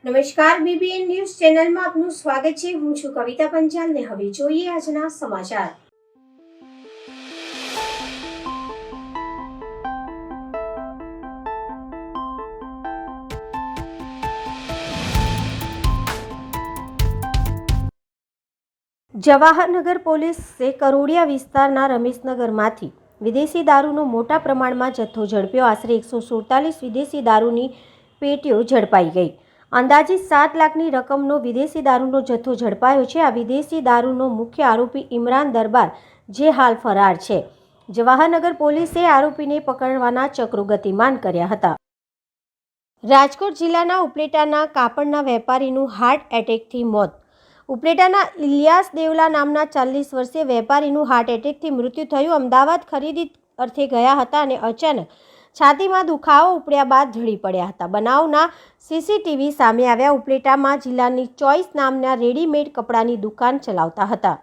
નમસ્કાર, BBN news ચેનલમાં આપનું સ્વાગત છે। હું છું કવિતા પંચાલ ને હવે જોઈએ આજના સમાચાર। જવાહરનગર પોલીસે કરોડિયા વિસ્તારના રમેશનગરમાંથી વિદેશી દારૂનો મોટા પ્રમાણમાં જથ્થો ઝડપ્યો। આશરે 147 વિદેશી દારૂની પેટીઓ ઝડપાઈ ગઈ। અંદાજિત 7 લાખની રકમનો વિદેશી દારૂનો જથ્થો ઝડપાયો છે। આ વિદેશી દારૂનો મુખ્ય આરોપી ઇમરાન દરબાર, જે હાલ ફરાર છે। જવાહરનગર પોલીસે આરોપીને પકડવાના ચક્રો ગતિમાન કર્યા હતા। રાજકોટ જિલ્લાના ઉપલેટાના કાપડના વેપારીનું હાર્ટ એટેકથી મોત। ઉપલેટાના ઇલિયાસ દેવલા નામના 40 વર્ષીય વેપારીનું હાર્ટ એટેકથી મૃત્યુ થયું। અમદાવાદ ખરીદી અર્થે ગયા હતા અને અચાનક છાતીમાં દુખાવો ઉપડ્યા બાદ ઢળી પડ્યા હતા। બનાવના સીસીટીવી સામે આવ્યા। ઉપલેટામાં જિલ્લાની ચોઇસ નામના રેડીમેડ કપડાની દુકાન ચલાવતા હતા।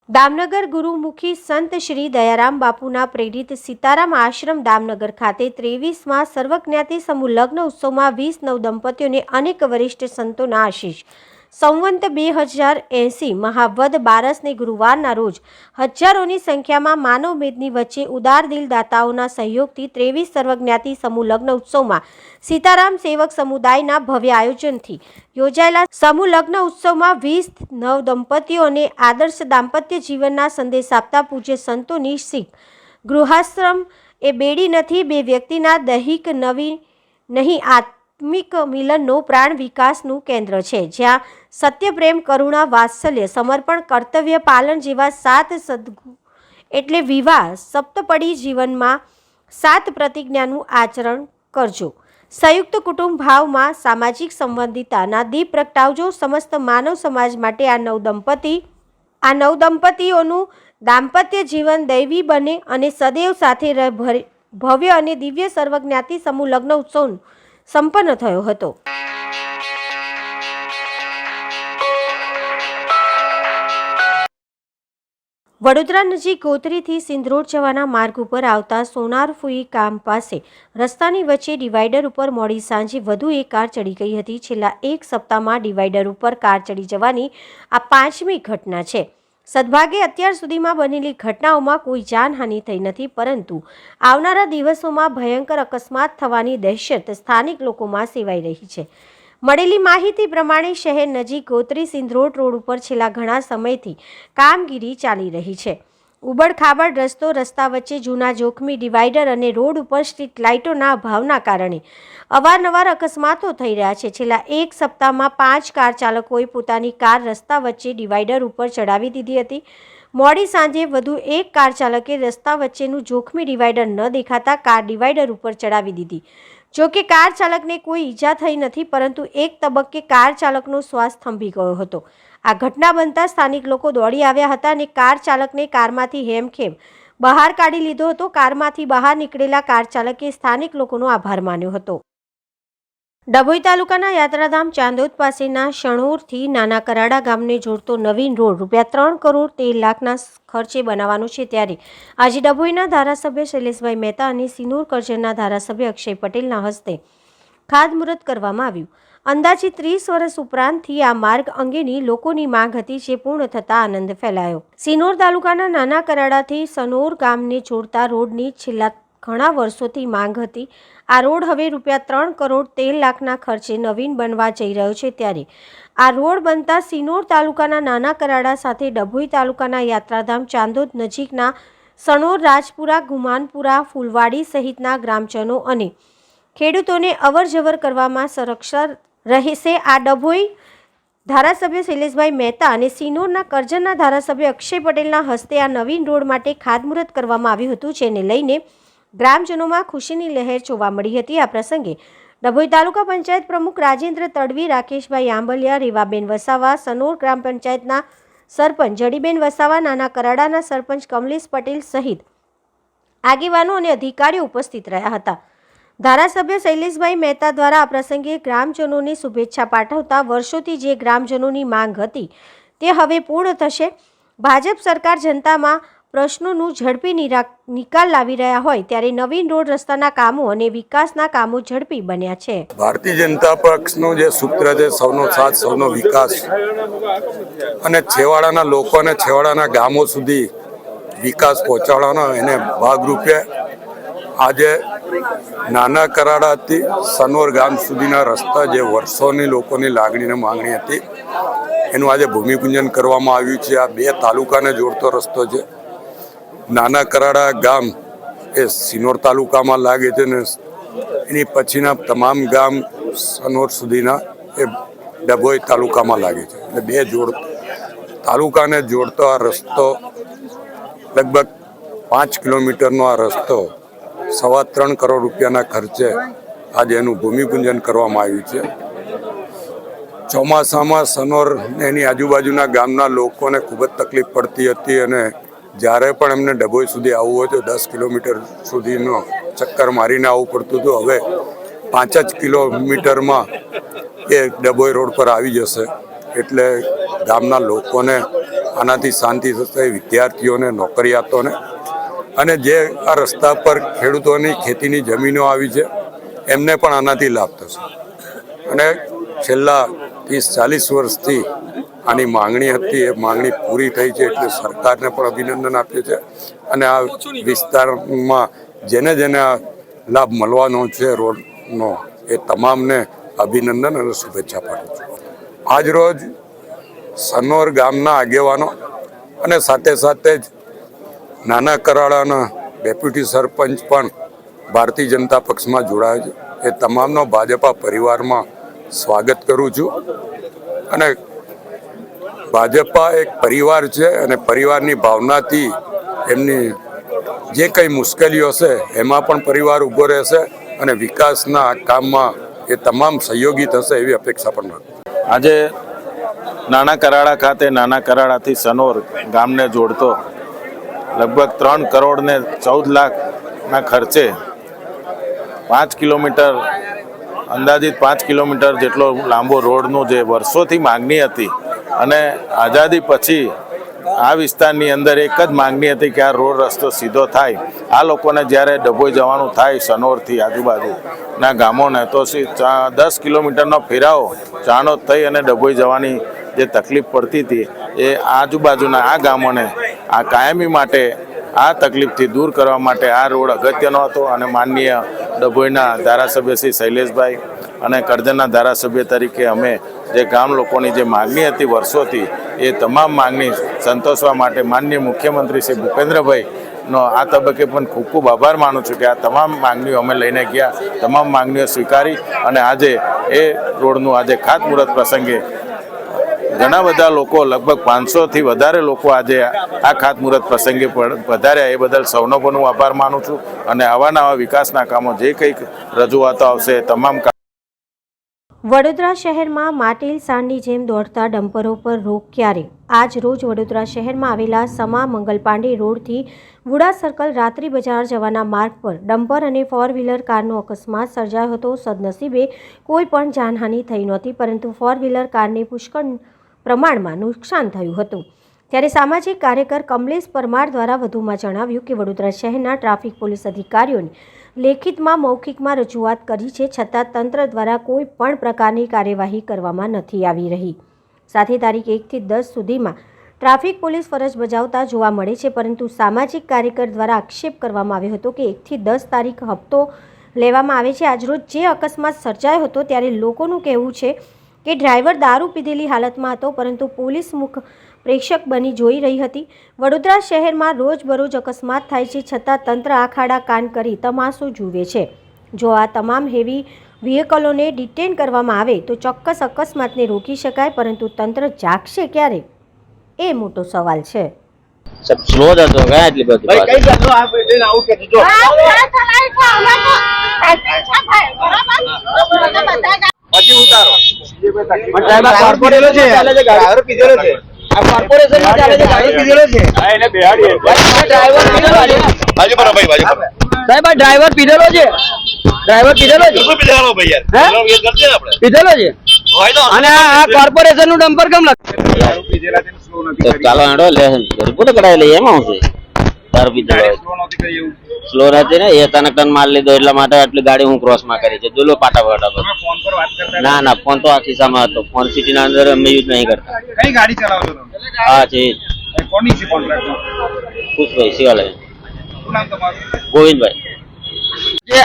દામનગર ગુરુમુખી સંત શ્રી દયારામ બાપુના પ્રેરિત સીતારામ આશ્રમ દામનગર ખાતે 23મા સર્વજ્ઞાતિ સમૂહ લગ્ન ઉત્સવમાં 20 નવદંપતીઓને અનેક વરિષ્ઠ સંતોના આશીષ। સંવંત 2080 મહાવદ બારસને ગુરુવારના રોજ હજારોની સંખ્યામાં માનવ મેદની વચ્ચે ઉદાર દિલ દાતાઓના સહયોગથી 23 સર્વજ્ઞાતિ સમૂહ લગ્ન ઉત્સવમાં સીતારામ સેવક સમુદાયના ભવ્ય આયોજનથી યોજાયેલા સમૂહ લગ્ન ઉત્સવમાં 20 નવદંપતીઓને આદર્શ દાંપત્ય જીવનના સંદેશ આપતા પૂજ્ય સંતોની શીખ। ગૃહાશ્રમ એ બેડી નથી, બે વ્યક્તિના દૈહિક નવી નહીં આત્મિક મિલનનો પ્રાણ વિકાસનું કેન્દ્ર છે, જ્યાં સત્ય, પ્રેમ, કરુણા, વાત્સલ્ય, સમર્પણ, કર્તવ્ય પાલન જેવા 7 સદગુણ એટલે વિવાહ સપ્તપદી જીવનમાં 7 પ્રતિજ્ઞાનું આચરણ કરજો। સંયુક્ત કુટુંબ ભાવમાં સામાજિક સંબંધિતતાના દીપ પ્રગટાવજો। સમસ્ત માનવ સમાજ માટે આ નવદંપતીઓનું દાંપત્ય જીવન દૈવી બને અને સદૈવ સાથે રહે। ભવ્ય અને દિવ્ય સર્વજ્ઞાતિ સમૂહ લગ્ન ઉત્સવ સંપન્ન થયો હતો। વડોદરા નજીક ગોત્રીથી સિંધરોડ જવાના માર્ગ ઉપર આવતા સોનારફુઈ ગામ પાસે રસ્તાની વચ્ચે ડિવાઈડર ઉપર મોડી સાંજે વધુ એક કાર ચડી ગઈ હતી। છેલ્લા એક સપ્તાહમાં ડિવાઈડર ઉપર કાર ચડી જવાની આ 5મી ઘટના છે। સદભાગ્યે અત્યાર સુધીમાં બનેલી ઘટનાઓમાં કોઈ જાનહાનિ થઈ નથી, પરંતુ આવનારા દિવસોમાં ભયંકર અકસ્માત થવાની દહેશત સ્થાનિક લોકોમાં સેવાઈ રહી છે। મળેલી માહિતી પ્રમાણે શહેર નજીક ગોત્રી સિંધરોડ રોડ ઉપર છેલ્લા ઘણા સમયથી કામગીરી ચાલી રહી છે। ઉબડ-ખાબડ રસ્તો, રસ્તા વચ્ચે જૂના જોખમી ડિવાઈડર અને રોડ ઉપર સ્ટ્રીટ લાઇટોના અભાવના કારણે અવારનવાર અકસ્માતો થઈ રહ્યા છે। છેલ્લા એક સપ્તાહમાં 5 કાર ચાલકોએ પોતાની કાર રસ્તા વચ્ચે ડિવાઈડર ઉપર ચડાવી દીધી હતી। મોડી સાંજે વધુ એક કાર ચાલકે રસ્તા વચ્ચેનું જોખમી ડિવાઈડર ન દેખાતા કાર ડિવાઈડર ઉપર ચડાવી દીધી। જો કે કાર ચાલકને કોઈ ઈજા થઈ નથી, પરંતુ એક તબક્કે કાર ચાલકનો શ્વાસ થંભી ગયો હતો। આ ઘટના બનતા સ્થાનિક લોકો દોડી આવ્યા હતા અને કાર ચાલકને કારમાંથી હેમખેમ બહાર કાઢી લીધો હતો। કારમાંથી બહાર નીકળેલા કાર ચાલકે સ્થાનિક લોકોનો આભાર માન્યો હતો। ડભોઈ તાલુકાના યાત્રાધામ ચાંદોદ પાસેના શણોરથી નાના કરાડા ગામને જોડતો નવીન રોડ ₹3 કરોડ 13 લાખના ખર્ચે બનાવવાનો છે, ત્યારે આજે ડભોઈના ધારાસભ્ય શૈલેષભાઈ મહેતા અને સિનોર કરજણના ધારાસભ્ય અક્ષય પટેલના હસ્તે ખાતમુહૂર્ત કરવામાં આવ્યું. અંદાજિત 30 વર્ષ ઉપરાંતથી આ માર્ગ અંગેની લોકોની માંગ હતી, જે પૂર્ણ થતાં આનંદ ફેલાયો. સિનોર તાલુકાના નાના કરાડાથી સનોર ગામને જોડતા રોડની છેલ્લા ઘણા વર્ષોથી માંગ હતી. આ રોડ હવે ₹3 કરોડ 13 લાખના ખર્ચે નવીન બનવા જઈ રહ્યો છે, ત્યારે આ રોડ બનતા સિનોર તાલુકાના નાના કરાડા સાથે ડભોઈ તાલુકાના યાત્રાધામ ચાંદોદ નજીકના સણોર, રાજપુરા, ગુમાનપુરા, ફૂલવાડી સહિતના ગ્રામજનો અને ખેડૂતોને અવરજવર કરવામાં સરક્ષર રહેશે. આ ડભોઈ ધારાસભ્ય શૈલેષભાઈ મહેતા અને સિનોરના કરજણના ધારાસભ્ય અક્ષય પટેલના હસ્તે આ નવીન રોડ માટે ખાતમુહૂર્ત કરવામાં આવ્યું હતું, જેને લઈને ગ્રામજનોમાં ખુશીની લહેર જોવા મળી હતી. આ પ્રસંગે ડભોઈ તાલુકા પંચાયત પ્રમુખ રાજેન્દ્ર તડવી, રાકેશભાઈ આંબલિયા, રેવાબેન વસાવા, સનોર ગ્રામ પંચાયતના સરપંચ જડીબેન વસાવા, નાના કરાડાના સરપંચ કમલેશ પટેલ સહિત આગેવાનો અને અધિકારીઓ ઉપસ્થિત રહ્યા હતા. ધારાસભ્ય શૈલેષભાઈ મહેતા દ્વારા આ પ્રસંગે ગ્રામજનોને શુભેચ્છા પાઠવતા વર્ષોથી જે ગ્રામજનોની માંગ હતી તે હવે પૂર્ણ થશે. ભાજપ સરકાર જનતામાં પ્રશ્નોનું ઝડપી નિકાલ લાવી રહ્યા હોય ત્યારે નવીન રોડ રસ્તાના કામો અને વિકાસના કામો ઝડપી બન્યા છે. ભારતીય જનતા પક્ષનું જે સૂત્ર છે સૌનો સાથ સૌનો વિકાસ અને છેવાડાના લોકો અને છેવાડાના ગામો સુધી વિકાસ પહોંચાડવાનો એને ભાગરૂપે આજે નાના કરાડાથી સનોર ગામ સુધીના રસ્તા જે વર્ષોની લોકોની લાગણીને માંગણી હતી એનું આજે ભૂમિપૂજન કરવામાં આવ્યું છે. આ બે તાલુકાને જોડતો રસ્તો છે. નાના કરાડા ગામ એ સિનોર તાલુકામાં લાગે છે ને એની પછીના તમામ ગામ સનોર સુધીના એ ડભોઈ તાલુકામાં લાગે છે. એટલે બે તાલુકાને જોડતો આ રસ્તો લગભગ 5 કિલોમીટરનો આ રસ્તો ₹3.25 કરોડના ખર્ચે આજે એનું ભૂમિપૂજન કરવામાં આવ્યું છે. ચોમાસામાં સનોર એની આજુબાજુના ગામના લોકોને ખૂબ જ તકલીફ પડતી હતી અને જ્યારે પણ એમને ડભોઈ સુધી આવવું હોય તો 10 કિલોમીટર સુધીનો ચક્કર મારીને આવવું પડતું હતું. હવે 5 જ કિલોમીટરમાં એ ડભોઈ રોડ પર આવી જશે. એટલે ગામના લોકોને આનાથી શાંતિ થશે, વિદ્યાર્થીઓને, નોકરિયાતોને અને જે આ રસ્તા પર ખેડૂતોની ખેતીની જમીનો આવી છે એમને પણ આનાથી લાભ થશે. અને છેલ્લા 30-40 વર્ષથી આની માંગણી હતી, એ માંગણી પૂરી થઈ છે. એટલે સરકારને પણ અભિનંદન આપીએ છે અને આ વિસ્તારમાં જેને જેને આ લાભ મળવાનો છે રોડનો એ તમામને અભિનંદન અને શુભેચ્છા પાઠવું છું. આજરોજ સનોર ગામના આગેવાનો અને સાથે સાથે જ નાના કરાડાના ડેપ્યુટી સરપંચ પણ ભારતીય જનતા પક્ષમાં જોડાયા છે. એ તમામનો ભાજપા પરિવારમાં સ્વાગત કરું છું. અને ભાજપા એક પરિવાર છે અને પરિવારની ભાવનાથી એમની જે કંઈ મુશ્કેલીઓ હશે એમાં પણ પરિવાર ઊભો રહેશે અને વિકાસના કામમાં એ તમામ સહયોગી થશે એવી અપેક્ષા પણ રાખું. આજે નાના કરાડા ખાતે નાના કરાડાથી સનોર ગામને જોડતો લગભગ 3 કરોડ 14 લાખના ખર્ચે 5 કિલોમીટર અંદાજિત 5 કિલોમીટર જેટલો લાંબો રોડનું જે વર્ષોથી માંગણી હતી અને આઝાદી પછી આ વિસ્તારની અંદર એક જ માંગણી હતી કે આ રોડ રસ્તો સીધો થાય. આ લોકોને જ્યારે ડભોઈ જવાનું થાય સનોરથી આજુબાજુના ગામોને તો 10 કિલોમીટરનો ફેરાવો ચાણોદ થઈ અને ડભોઈ જવાની જે તકલીફ પડતી હતી એ આજુબાજુના આ ગામોને આ કાયમી માટે આ તકલીફથી દૂર કરવા માટે આ રોડ અગત્યનો હતો. અને માનનીય ડભોઈના ધારાસભ્ય શ્રી શૈલેષભાઈ અને કરજણના ધારાસભ્ય તરીકે અમે જે ગામ લોકોની જે માગણી હતી વર્ષોથી એ તમામ માગણી સંતોષવા માટે માનનીય મુખ્યમંત્રી શ્રી ભૂપેન્દ્રભાઈનો આ તબક્કે પણ ખૂબ ખૂબ આભાર માનું છું કે આ તમામ માગણીઓ અમે લઈને ગયા, તમામ માગણીઓ સ્વીકારી અને આજે એ રોડનું આજે ખાતમુહૂર્ત પ્રસંગે ઘણા બધા લોકો લગભગ 500થી વધારે લોકો આજે આ ખાતમુહૂર્ત પ્રસંગે વધાર્યા. એ બદલ સૌનો પણ હું આભાર માનું છું અને આવા નવા વિકાસના કામો જે કંઈક રજૂઆતો આવશે તમામ વડોદરા શહેરમાં માટેલ સાંડની જેમ દોડતા ડમ્પરો પર રોક ક્યારે? આજ રોજ વડોદરા શહેરમાં આવેલા સમા મંગલપાંડે રોડથી વુડા સર્કલ રાત્રિ બજાર જવાના માર્ગ પર ડમ્પર અને ફોર વ્હીલર કારનો અકસ્માત સર્જાયો હતો. સદનસીબે કોઈ પણ જાનહાનિ થઈ નહોતી, પરંતુ ફોર વ્હીલર કારને પુષ્કળ પ્રમાણમાં નુકસાન થયું હતું. ત્યારે સામાજિક કાર્યકર કમલેશ પરમાર દ્વારા વધુમાં જણાવ્યું કે વડોદરા શહેરના ટ્રાફિક પોલીસ અધિકારીઓને લેખિતમાં મૌખિકમાં રજૂઆત કરી છે, છતાં તંત્ર દ્વારા કોઈ પણ પ્રકારની કાર્યવાહી કરવામાં નથી આવી રહી. સાથે તારીખ 1 થી 10 સુધીમાં ટ્રાફિક પોલીસ ફરજ બજાવતા જોવા મળે છે, પરંતુ સામાજિક કાર્યકર દ્વારા આક્ષેપ કરવામાં આવ્યો હતો કે 1 થી 10 તારીખ હપ્તો લેવામાં આવે છે. આજરોજ જે અકસ્માત સર્જાયો હતો ત્યારે લોકોનું કહેવું છે કે ડ્રાઈવર દારૂ પીધેલી હાલતમાં હતો, પરંતુ પોલીસ મુખ પ્રેક્ષક બની જોઈ રહી હતી. વડોદરા શહેરમાં રોજબરોજ અકસ્માત થાય છે, છતાં તંત્ર આખાડા કાન કરી તમાશો જુએ છે. જો આ તમામ હેવી વ્હીકલોને ડિટેન કરવામાં આવે તો ચોક્કસ અકસ્માતને રોકી શકાય, પરંતુ તંત્ર જાગશે ક્યારે એ મોટો સવાલ છે. सब स्लो जातो काय એટલી બધી ભાઈ કઈ જાતનો આ ટ્રેન આઉટ કરી દીધો પછી ઉતારો ડ્રાઈવર કોર્પોરેલો છે ડ્રાઈવર પીધેલો છે આ કોર્પોરેશન માં ચાલે છે ગાડી પીધેલો છે હા એને બેહાડી ડ્રાઈવર પીધેલો છે બાજુ પર ભાઈ બાજુ પર સાહેબ આ ડ્રાઈવર પીધેલો છે ડ્રાઈવર પીધેલો છે શું પીધેલો ભાઈ યાર એ કરજે આપણે પીધેલો છે હોય તો અને આ કોર્પોરેશન નું ડમ્પર કેમ લાગે પીધેલા છે સ્લો નથી કરી ચાલો હેડો લે રિપોર્ટ કરાવી લઈએ એમાં હું છે દારૂ પીધેલો સ્લો નથી કરી એવું સ્લો નથી ને એ તને ટન માર લીધો એટલા માટે આટલી ગાડી હું ક્રોસ માં કરી છે દુલો પાટા પાટા તમે ફોન પર વાત કરતા ના ના ફોન તો આ ખિસ્સામાં હતો. ફોન સિટી ના અંદર અમે યુઝ નહીં કરતા. કઈ ગાડી ચલાવો છો તમે હા છે કોની છે કોન્ટ્રાક્ટ ખુશભાઈ શિવાલય શું નામ તમારું ગોવિંદભાઈ.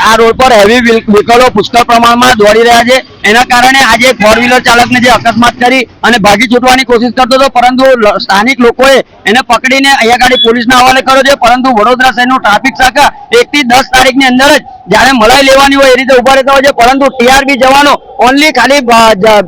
આ રોડ પર હેવી વ્હીકલો પુષ્કળ પ્રમાણમાં દોડી રહ્યા છે. એના કારણે આજે ફોર વ્હીલર ચાલકને જે અકસ્માત કરી અને ભાગી છૂટવાની કોશિશ કરતો હતો, પરંતુ સ્થાનિક લોકોએ એને પકડીને અહીંયા ગાડી પોલીસના હવાલે કર્યો છે. પરંતુ વડોદરા શહેરનું ટ્રાફિક શાખા 1 થી 10 તારીખની અંદર જ જ્યારે મલાઈ લેવાની હોય એ રીતે ઉભા રહેતા હોય છે, પરંતુ ટીઆરબી જવાનો ઓનલી ખાલી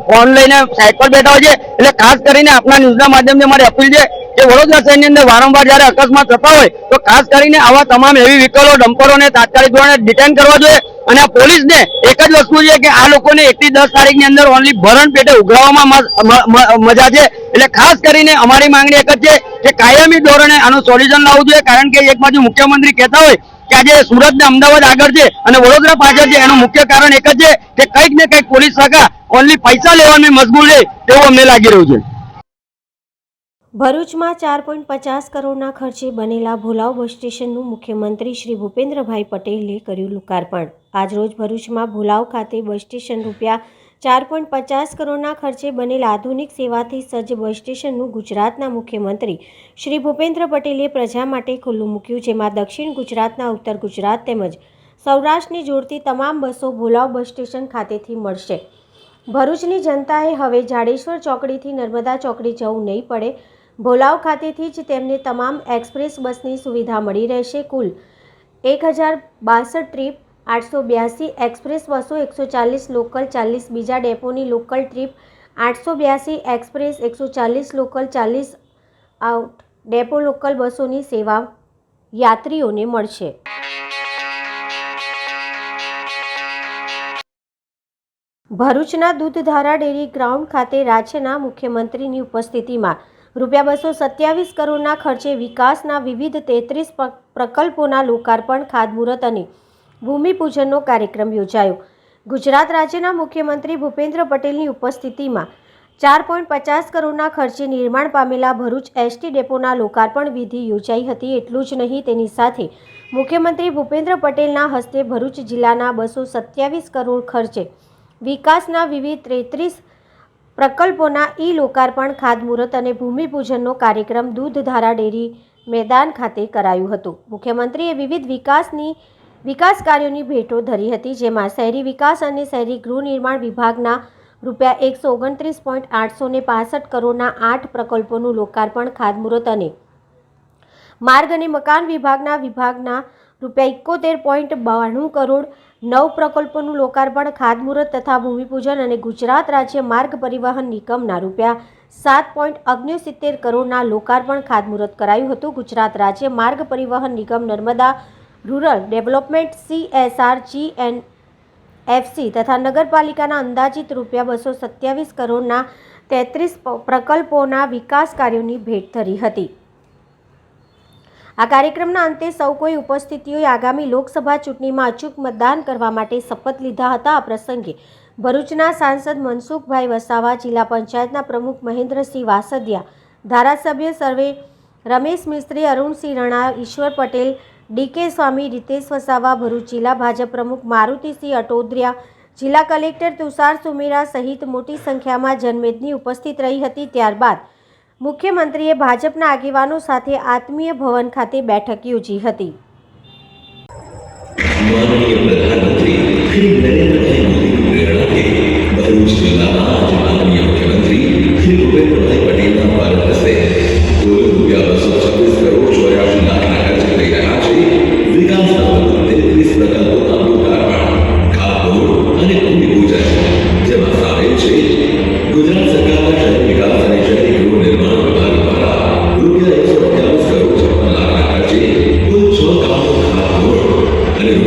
ફોન લઈને સાઈડ પર બેઠા હોય છે. એટલે ખાસ કરીને આપણા ન્યૂઝના માધ્યમથી અમારી અપીલ છે કે વડોદરા શહેરની અંદર વારંવાર જયારે અકસ્માત થતા હોય તો ખાસ કરીને આવા તમામ હેવી વ્હીકલો ડમ્પરોને તાત્કાલિક ધોરણે ડિટેન કરવા જોઈએ. અને આ પોલીસને એક જ વસ્તુ છે કે આ લોકોને 1 થી 10 તારીખની અંદર ઓનલી ભરણ પેટે ઉઘરાવવામાં મજા છે. એટલે ખાસ કરીને અમારી માંગણી એક જ છે કે કાયમી ધોરણે આનું સોલ્યુશન લાવવું જોઈએ. કારણ કે એક બાજુ મુખ્યમંત્રી કહેતા હોય કે આજે સુરત ને અમદાવાદ આગળ છે અને વડોદરા પાછળ છે, એનું મુખ્ય કારણ એક જ છે કે કંઈક ને કંઈક પોલીસ શાખા ઓનલી પૈસા લેવાની મશગુલ છે તેવું અમને લાગી રહ્યું છે. ભરૂચમાં 4.50 કરોડના ખર્ચે બનેલા ભોલાવ બસ સ્ટેશનનું મુખ્યમંત્રી શ્રી ભૂપેન્દ્રભાઈ પટેલે કર્યું લોકાર્પણ. આજરોજ ભરૂચમાં ભોલાવ ખાતે બસ સ્ટેશન રૂપિયા 4.50 કરોડના ખર્ચે બનેલ આધુનિક સેવાથી સજ્જ બસ સ્ટેશનનું ગુજરાતના મુખ્યમંત્રી શ્રી ભૂપેન્દ્ર પટેલે પ્રજા માટે ખુલ્લું મૂક્યું, જેમાં દક્ષિણ ગુજરાતના ઉત્તર ગુજરાત તેમજ સૌરાષ્ટ્રને જોડતી તમામ બસો ભોલાવ બસ સ્ટેશન ખાતેથી મળશે. ભરૂચની જનતાએ હવે જાડેશ્વર ચોકડીથી નર્મદા ચોકડી જવું નહીં પડે. ભોલાવ ખાતેથી જ તેમને તમામ એક્સપ્રેસ બસની સુવિધા મળી રહેશે. કુલ 1062 ટ્રીપ, 882 એક્સપ્રેસ બસો, 140 લોકલ, 40 બીજા ડેપોની local trip, 882 express, 140 local, 40 out depot local બસોની સેવા યાત્રીઓને મળશે. ભરૂચના દૂધધારા ડેરી ગ્રાઉન્ડ ખાતે રાજ્યના મુખ્યમંત્રીની ઉપસ્થિતિમાં રૂપિયા 227 કરોડના ખર્ચે વિકાસના વિવિધ 33 પ્રકલ્પોના લોકાર્પણ, ખાતમુહૂર્ત અને ભૂમિપૂજનનો કાર્યક્રમ યોજાયો. ગુજરાત રાજ્યના મુખ્યમંત્રી ભૂપેન્દ્ર પટેલની ઉપસ્થિતિમાં 4.50 કરોડના ખર્ચે નિર્માણ પામેલા ભરૂચ એસટી ડેપોના લોકાર્પણ વિધિ યોજાઈ હતી. એટલું જ નહીં, તેની સાથે મુખ્યમંત્રી ભૂપેન્દ્ર પટેલના હસ્તે ભરૂચ જિલ્લાના 227 કરોડ ખર્ચે વિકાસના વિવિધ 33 પ્રકલ્પોના લોકાર્પણ, ખાતમુહૂર્ત અને ભૂમિપૂજનનો કાર્યક્રમ દૂધધારા ડેરી મેદાન ખાતે કરાયું હતું. મુખ્યમંત્રીએ વિવિધ વિકાસ કાર્યોની ભેટો ધરી હતી, જેમાં શહેરી વિકાસ અને શહેરી ગૃહ નિર્માણ વિભાગના રૂપિયા 129.865 કરોડના 8 પ્રકલ્પોનું લોકાર્પણ, ખાતમુહૂર્ત અને માર્ગ અને મકાન વિભાગના રૂપિયા 71.92 કરોડ 9 પ્રકલ્પોનું લોકાર્પણ, ખાતમુહૂર્ત તથા ભૂમિપૂજન અને ગુજરાત રાજ્ય માર્ગ પરિવહન નિગમના રૂપિયા 7.69 કરોડના લોકાર્પણ, ખાતમુહૂર્ત કરાયું હતું. ગુજરાત રાજ્ય માર્ગ પરિવહન નિગમ Narmada rural development CSRGNSS FC તથા નગરપાલિકાના અંદાજિત ₹227 કરોડના 33 પ્રકલ્પોના વિકાસ કાર્યોની ભેટ ધરી હતી। આ કાર્યક્રમના અંતે સૌ કોઈ ઉપસ્થિતિઓએ આગામી લોકસભા ચૂંટણીમાં અચૂક મતદાન કરવા માટે શપથ લીધા હતા। આ પ્રસંગે ભરૂચના સાંસદ મનસુખભાઈ વસાવા, જિલ્લા પંચાયતના પ્રમુખ મહેન્દ્રસિંહ વાસદિયા, ધારાસભ્ય સર્વે રમેશ મિસ્ત્રી, અરુણસિંહ રણા, ઈશ્વર પટેલ, ડીકે સ્વામી, રીતેશ વસાવા, ભરૂચ જિલ્લા ભાજપ પ્રમુખ મારુતિસિંહ અટોદરિયા, જિલ્લા કલેક્ટર તુષાર સુમેરા સહિત મોટી સંખ્યામાં જનમેદની ઉપસ્થિત રહી હતી। ત્યારબાદ મુખ્યમંત્રીએ ભાજપના આગેવાનો સાથે આત્મીય ભવન ખાતે બેઠક યોજી હતી। माननीय प्रधानमंत्री श्री नरेंद्र भाई मोदी की प्रेरणा से भरूच जिला आज माननीय मुख्यमंत्री श्री भूपेन्द्रभाई पटेल भारत हस्ते कुल ₹226 करोड़ 84 लाखના ખર્ચે થઈ રહ્યા છે। વિકાસના 33 પ્રકલ્પોના લોકાર્પણ, ખાતમુહૂર્ત અને ભૂમિપૂજન, જેમાં સામેલ છે ગુજરાત સરકારના શહેરી વિકાસ અને શહેરી ગૃહ નિર્માણ વિભાગ દ્વારા ₹128 કરોડ 56 લાખના ખર્ચે કુલ 6 કામોનું ખાતમુહૂર્ત અને ₹1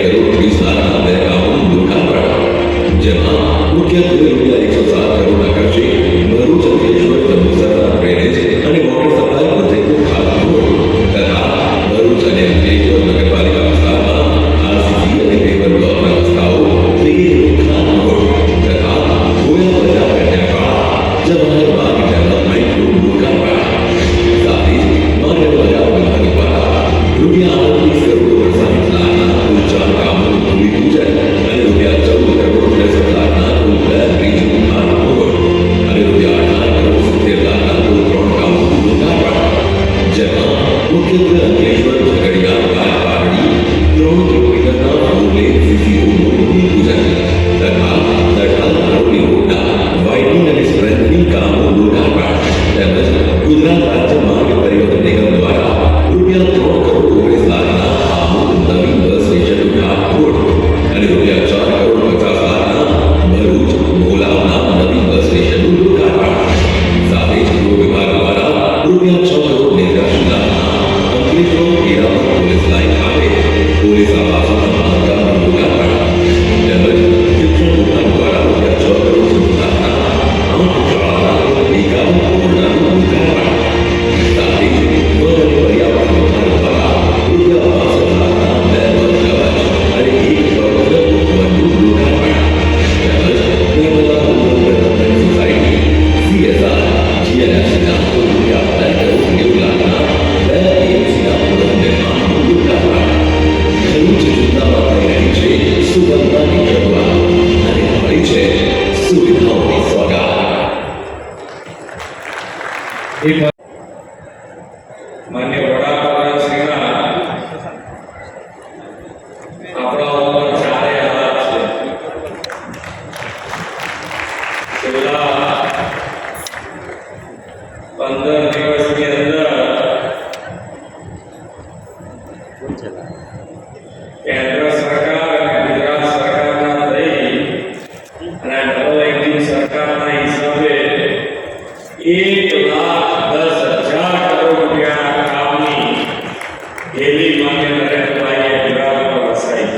કરોડ 20 લાખના 2 કામોનું લોકાર્પણ, જેમાં મુખ્યત્વે ₹107 કરોડના ખર્ચે ભરૂચ અંકલેશ્વર જંબુસરના ડ્રેનેજ અને વોટર સપ્લાય પ્રોજેક્ટનું ખાતમુહૂર્ત તથા ભરૂચ અને અંકલેશ્વર નગરપાલિકા વિસ્તારમાં આરસીસી અને પેવર બ્લોકના રસ્તાઓ વગેરેનું ખાતમુહૂર્ત તથા ગોયા બજાર કન્યાશાળા જવાહર બાગ ડેવલપમેન્ટનું લોકાર્પણ, સાથે જ માનવ બજાર વિભાગ દ્વારા ₹38 કરોડ 60 લાખના કુલ 4 કામોનું ભૂમિપૂજન અને ₹14 કરોડ 63 લાખના કુલ 2 બ્રિજનું ખાતમુહૂર્ત અને ₹18 કરોડ 70 લાખના કુલ 3 કામોનું લોકાર્પણ, જેમાં મુખ્યત્વે અંકલેશ્વર ઝઘડિયા પારડી 3 કિલોમીટરના 4 લેન સીસી રોડનું ભૂમિપૂજન તથા 18 કરોડની રોડના વાઇડનિંગ અને સ્ટ્રેન્થનિંગ કામોનું લોકાર્પણ તેમજ ગુજરાત રાજ્ય માર્ગ પરિવહન નિગમ દ્વારા ₹3 કરોડ 19 લાખના આમોદ નવીન બસ સ્ટેશનનું ખાતમુહૂર્ત અને ₹4 કરોડ 50 લાખના ભરૂચ મોલાવના નવીન બસ સ્ટેશનનું લોકાર્પણ, સાથે જ ગૃહ વિભાગ દ્વારા ₹6 કરોડ 89 લાખના અંકલેશ્વર હીરામણ પોલીસ લાઇન ખાતે પોલીસ આવાસોના બાંધકામનું લોકાર્પણ તેમજ શિક્ષણ વિભાગ દ્વારા ₹6 કરોડ 60 લાખના 8 શાળાના એકાવન ઓરડાનું લોકાર્પણ, સાથે જ વન અને પર્યાવરણ વિભાગ દ્વારા ₹62 લાખના 2 વન કવચ અને 1 કરોડ વનનું લોકાર્પણ તેમજ Narmada rural development society CSR GNFCના કુલ ₹2 કરોડ 90 લાખના 2 AMCના પુનઃનિર્માણનું લોકાર્પણ, ભરૂચ જિલ્લામાં થઈ રહી છે સુગંધાની શરૂઆત અને મળી છે સુવિધાઓની સોગાદ। માન્ય વડાપ્રધાન શ્રીના આપણા ઉપર ચારે હાથ છે। છેલ્લા 15 દિવસની અંદર કેન્દ્ર સરકાર અને ગુજરાત સરકારના થઈ અને ડબલ એન્જિન સરકારના હિસાબે 1,10,000 કરોડ રૂપિયાના કામની હેલી માન્ય નરેન્દ્રભાઈએ ગુજરાત પર વસાઈ।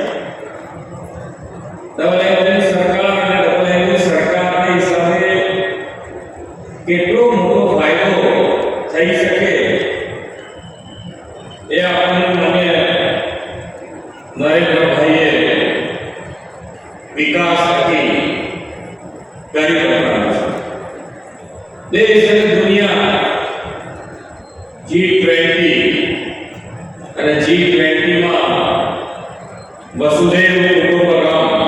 ડબલ એન્જિન સરકાર અને ડબલ એન્જિન સરકારના હિસાબે કેટલો મોટો ફાયદો થઈ શકે એ આપણને માન્ય નરેન્દ્રભાઈએ વિકાસ થકી કરી બતાવ્યું છે। દેશ અને દુનિયા G20 અને G20માં વસુધૈવ કુટુંબકમ,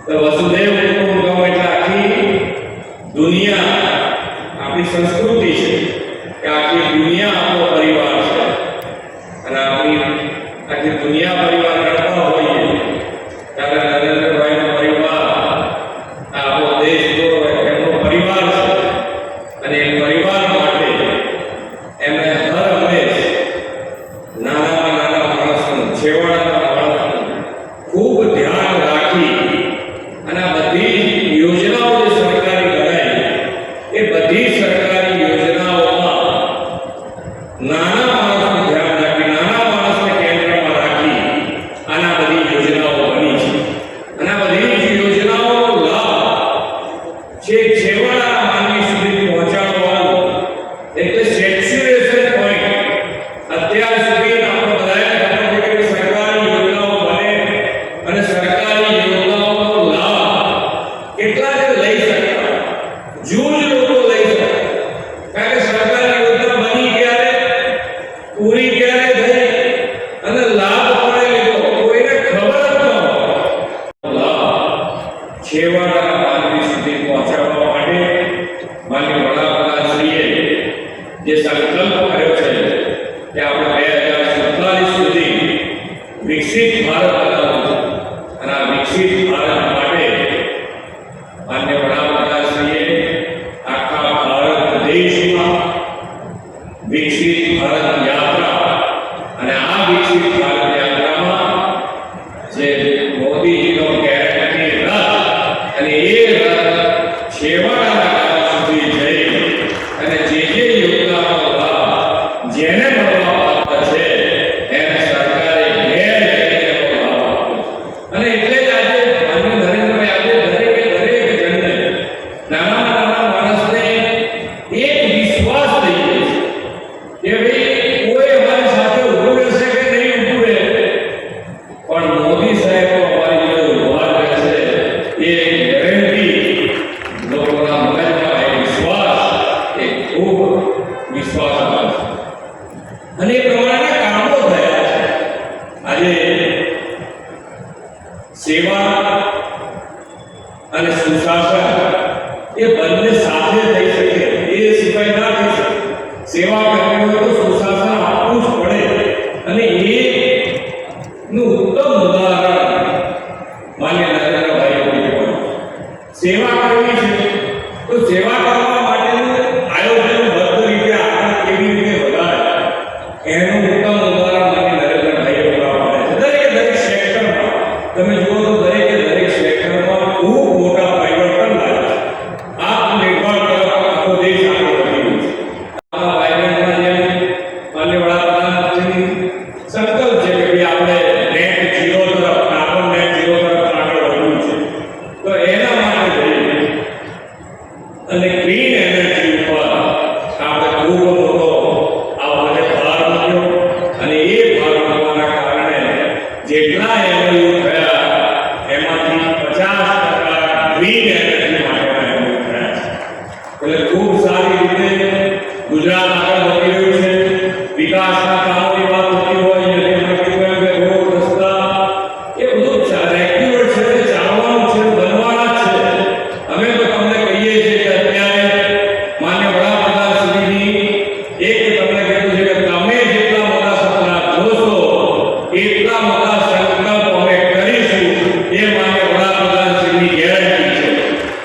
તો વસુધૈવ કુટુંબકમ એટલે આખી દુનિયા આપણી સંસ્કૃતિ છે કે આખી દુનિયા આપણો પરિવાર છે અને આખી દુનિયા પરિવાર કરતા હોઈએ ત્યારે નરેન્દ્રભાઈનો પરિવાર આપણો દેશ જો એમનો પરિવાર છે અને એ પરિવાર માટે એમણે હર હંમેશ નાનામાં નાના છેવાડાના માનવી સુધી પહોંચાડવાનું એટલે સેચ્યુરેશન પોઈન્ટ. અત્યાર સુધી આપણે બધાએ ખબર છે કે સરકારી યોજનાઓ બને અને સરકારી યોજનાઓનો લાભ કેટલા જ લઈ શકતા, જૂજ લોકો લઈ શકતા. કારણ કે સરકારી યોજના બની ક્યારે, પૂરી ક્યારે થઈ અને લાભ કોને લીધો કોઈને ખબર જ ન હોય. લાભ છેવાડાના માનવી સુધી પહોંચાડવા માટે માનનીય વડાપ્રધાનશ્રીએ જે સંકલ્પ કર્યો છે કે આપણે 2047 સુધી વિકસિત ભારત બનાવવું છે. અને આ વિકસિત ભારત માટે માનનીય વડાપ્રધાનશ્રીએ આખા ભારત દેશમાં વિકસિત ભારત યાત્રા અને આ વિકસિત ભારત યાત્રામાં જે મોદીજીનો ગેરંટી રથ અને એ રથ છેવાડાના ગામ સુધી જઈ અને જે યોજનાનો લાભ જેને મળવા પાત્ર છે એને સરકારે ઘેર જઈને એનો લાભ આપ્યો. અને એટલે જ આજે માનનીય નરેન્દ્રભાઈ આજે દરેક જણને નાના માણસને એક વિશ્વાસ થઈ ગયો છે કે ભાઈ કોઈ અમારી સાથે ઊભું રહેશે કે નહીં ઊભું રહે, પણ મોદી સાહેબ તો અમારી જોડે ઊભા રહેશે. એ ગેરંટી લોકોના મગજમાં એ વિશ્વાસ એ ખૂબ વિશ્વાસ આવે છે અને એ પ્રમાણેના કામો થયા છે. આજે સેવા અને સુશાસન એ બંને સાથે થઈ શકે, એ સિવાય ના થઈ શકે. સેવા કરવી હોય તો સુશાસન આપવું જ પડે અને એનું ઉત્તમ ઉદાહરણ માન્ય નરેન્દ્રભાઈ મોદી પણ. સેવા કરવી છે તો સેવા કરવા માટેનું આયોજન બદ્ધ રીતે આગળ કેવી રીતે વધારે એનું ઉત્તમ ઉદાહરણ માન્ય નરેન્દ્રભાઈએ પૂરા પાડે છે. દરેક સેક્ટરમાં તમે જુઓ તો દરેક સેક્ટરમાં ખૂબ મોટા પરિવર્તન લાવે છે. આત્મનિર્ભર તરફ આખો દેશ આગળ વધી રહ્યો છે. આ વાઇબ્રન્ટમાં જેમ માન્ય વડાપ્રધાનશ્રીની સંકલ્પ છે કે ભાઈ આપણે નેટ ઝીરો તરફ, કાર્બન નેટ ઝીરો તરફ આગળ વધવું છે, તો એના માટે જઈએ અને ગ્રીન એનર્જી ઉપર આપણે ખૂબ મોટો આ વખતે ભાર મૂક્યો અને એ ભાર મૂકવાના કારણે જેટલા MOU થયા એમાંથી 50% ગ્રીન એનર્જી માટેના MOU થયા છે. એટલે ખૂબ સારી રીતે ગુજરાત આગળ વધી રહ્યું છે. વિકાસના કામોની વાત થતી હોય, રોડ રસ્તા એ બધું રેગ્યુલર છે, ચાલવાનું છે, બનવાના જ છે. અમે તો તમને કહીએ છીએ કે અત્યારે માન્ય વડાપ્રધાનશ્રીની એક તમને કીધું છે કે તમે જેટલા મોટા સપના જોશો એટલા મોટા સંકલ્પ અમે કરીશું. એ માન્ય વડાપ્રધાનશ્રીની ગેરંટી છે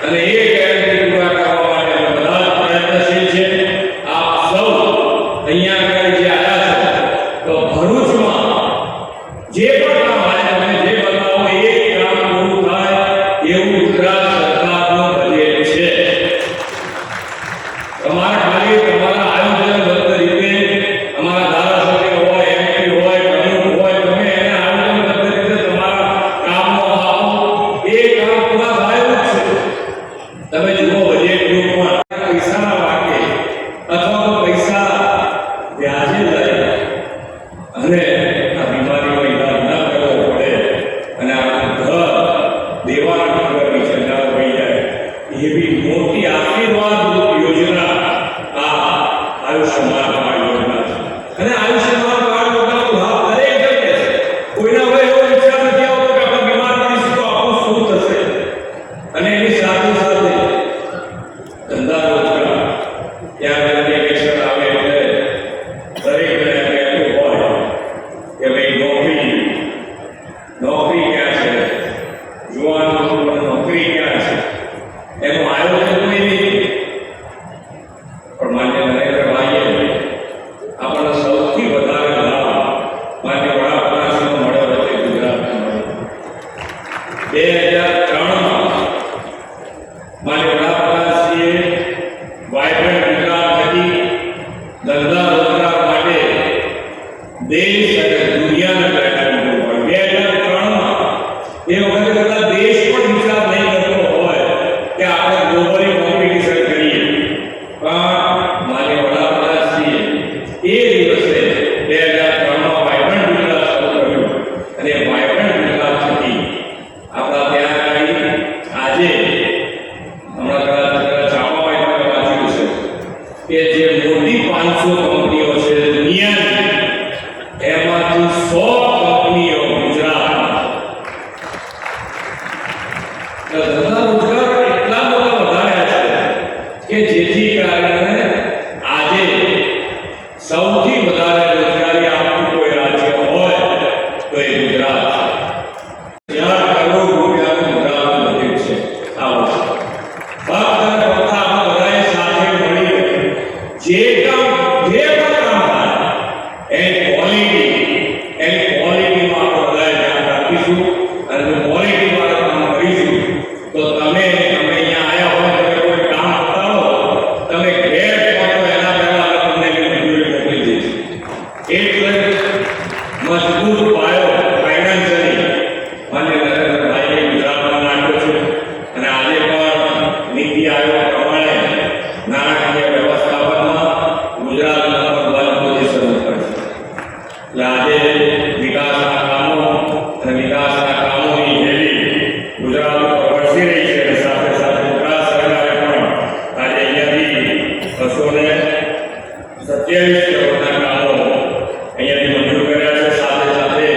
અને એ ગેરંટી પૂરા કરવા માટે અમે બધા જ પ્રયત્નશીલ છે. આપ સૌ અહીંયા આગળ જે આવ્યા છે તો ભરૂચમાં જે પણ કામ આવે તમે જે બતાવો એ કામ પૂરું થાય એવું ગુજરાત સરકારનું બજેટ છે. તમારે ખાલી તમારા આયોજનબદ્ધ રીતે અમારા ધારાસભ્ય હોય, MP હોય, પ્રમુખ હોય, તમે એને આયોજનબદ્ધ રીતે તમારા કામો આપો, એ કામ પૂરા થાય એવું જ છે. તમે જુઓ બજેટ ગ્રુપમાં પૈસાના વાકે અથવા તો પૈસા વ્યાજે લઈ અને આ બીમારીનો ઈલાજ ના કરવો પડે અને આપણું ઘર દેવાના ઘરની ચંદા થઈ જાય એવી મોટી આશીર્વાદ યોજના આ આયુષ્યમાન કાર્ડ યોજના છે. અને આયુષ્યમાન કાર્ડ યોજનાનો લાભ દરેક જગ્યાએ છે. કોઈના હવે એવો વિચાર નથી આવતો કે આપણે બીમાર પડીશું તો આપણું શું થશે. અને એની સાથે સાથે ધંધા રોજગાર ત્યાં ઇલેક્શન આવે એટલે દરેક જણે કહેતું હોય કે ભાઈ નોકરી ક્યાં છે, યુવાન લોકોને નોકરી ક્યાં છે, એનું આયોજન કોઈ નહીં. પણ માન્ય નરેન્દ્રભાઈએ આપણને સૌથી વધારે લાભ માન્ય વડાપ્રધાનશ્રીનો મળ્યો હોય તે ગુજરાતને મળ્યો. 2003માં માન્ય વડાપ્રધાનશ્રીએ વાઇબ્રન્ટ ગુજરાત થકી ધંધા રોજગાર માટે દેશ અને દુનિયાને પ્લેટફોર્મ પૂરું પાડ્યું. 2003માં એ વખતે કદાચ દેશ પણ વિચાર નહીં કરતો હોય કે આપણે ગ્લોબલ 500 કંપનીઓ છે દુનિયાની, એમાંથી 100 કંપનીઓ ગુજરાતમાં. ધંધા રોજગાર એટલા બધા વધાર્યા છે કે જેથી કારણે આજે સૌથી વધારે રોજગારી આપતું કોઈ રાજ્ય હોય તો એ ગુજરાત છે. 4 કરોડ રૂપિયાનું ગુજરાતનું બજેટ છે આ વર્ષે. ફક્ત અને ફક્ત આ બધાએ સાથે મળીને જે પણ કામ થાય એની ક્વોલિટીમાં આપણે બધાએ ધ્યાન રાખીશું અને જો ક્વોલિટી વાળા કામ કરીશું તો તમે અહીંયા આવ્યા હોય તમે કોઈ કામ બતાવો, તમે ઘેર પહોંચો એના પહેલા તમને મંજૂરી મોકલી દઈશું. એટલે મજબૂત પાયો ફાઇનાન્શિયલી માન્ય નરેન્દ્રભાઈએ ગુજરાતમાં નાખ્યો છે અને આજે પણ નીતિ આયોગ પ્રમાણે નાણાકીય વ્યવસ્થાપનમાં ગુજરાત નંબર 1 પોઝિશન ઉપર છે. એટલે આજે વિકાસના કામો અને વિકાસના કામોની હેલી ગુજરાત ઉપર વરસી રહી છે અને સાથે સાથે ગુજરાત સરકારે પણ આજે અહીંયાથી 227 કરોડના કામો અહીંયાથી મંજૂર કર્યા છે. સાથે સાથે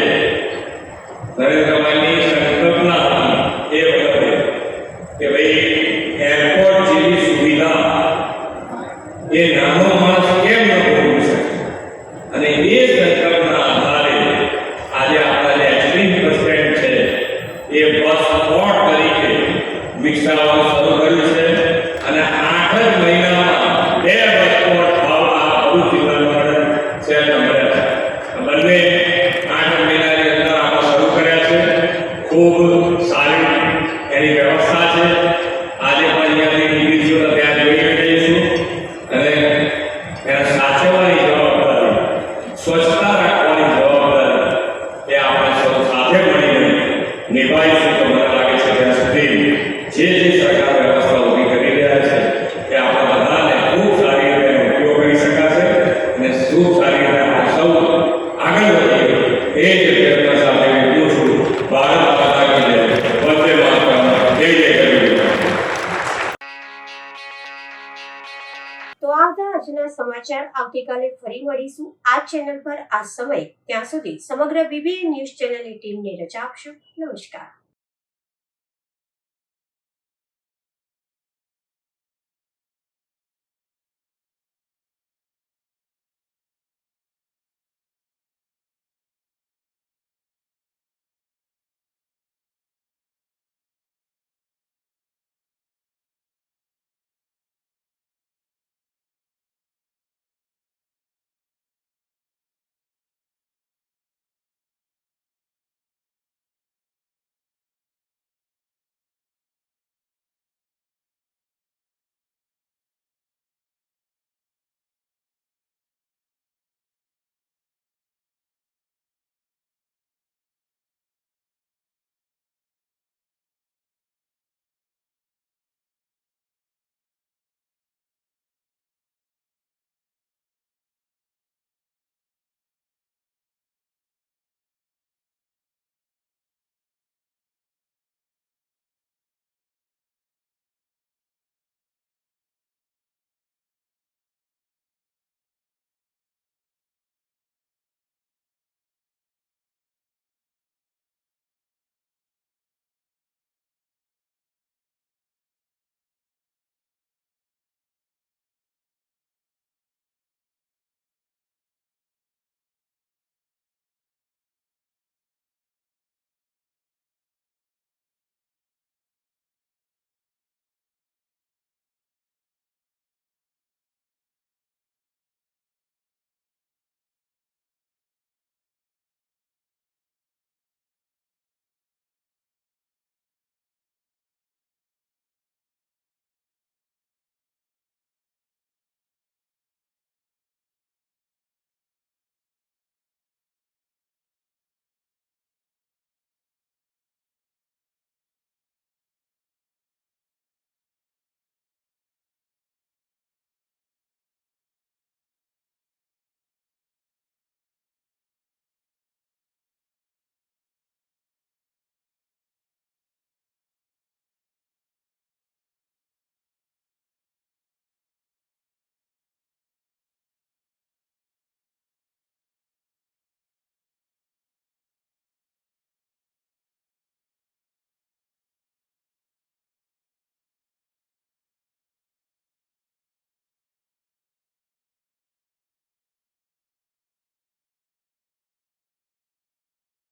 નરેન્દ્રભાઈની સંકલ્પના હતી એ વખતે કે ભાઈ એરપોર્ટ જેવી સુવિધા એ નાનો માણસ કેમ ન ભોગવી શકે, અને એ સંકલ્પના આધારે આજે આપણા જે એચપી બસ સ્ટેન્ડ છે એ બસ પોર્ટ તરીકે વિકસાવવાનું શરૂ કર્યું છે અને 8 જ મહિનામાં 2 બસ પોર્ટ આ ભરૂચ જિલ્લામાં શહેર મળ્યા છે. બંને 8 મહિનાની અંદર આપણે શરૂ કર્યા છે. ખૂબ સારી એની વ્યવસ્થા છે. આજે પણ અહીંયાથી નીકળીશું તો ત્યાં જોઈને જઈશું અને એને સાચવવાની જવાબદારી, સ્વચ્છતા રાખવાની જવાબદારી એ આપણે સૌ સાથે મળીને નિભાવીશું. તો મને લાગે છે ત્યાં સુધી જે સરકાર વ્યવસ્થા ઊભી કરી રહ્યા છે એ આપણા બધાને ખૂબ સારી રીતે ઉપયોગ કરી શકાશે અને ખૂબ સારી રીતે આપણે સૌ આગળ વધીએ એ જ પ્રયત્ન સાથે વિનંતી છું. ભારત માતા કી જય. વંદે માતરમ. જય જય ગરવી. તો આ હતા આજના સમાચાર. આવતીકાલે ફરી મળીશું આ ચેનલ પર આ સમય. ત્યાં સુધી સમગ્ર BBN ન્યૂઝ ચેનલની ટીમને રજા આપશો. નમસ્કાર.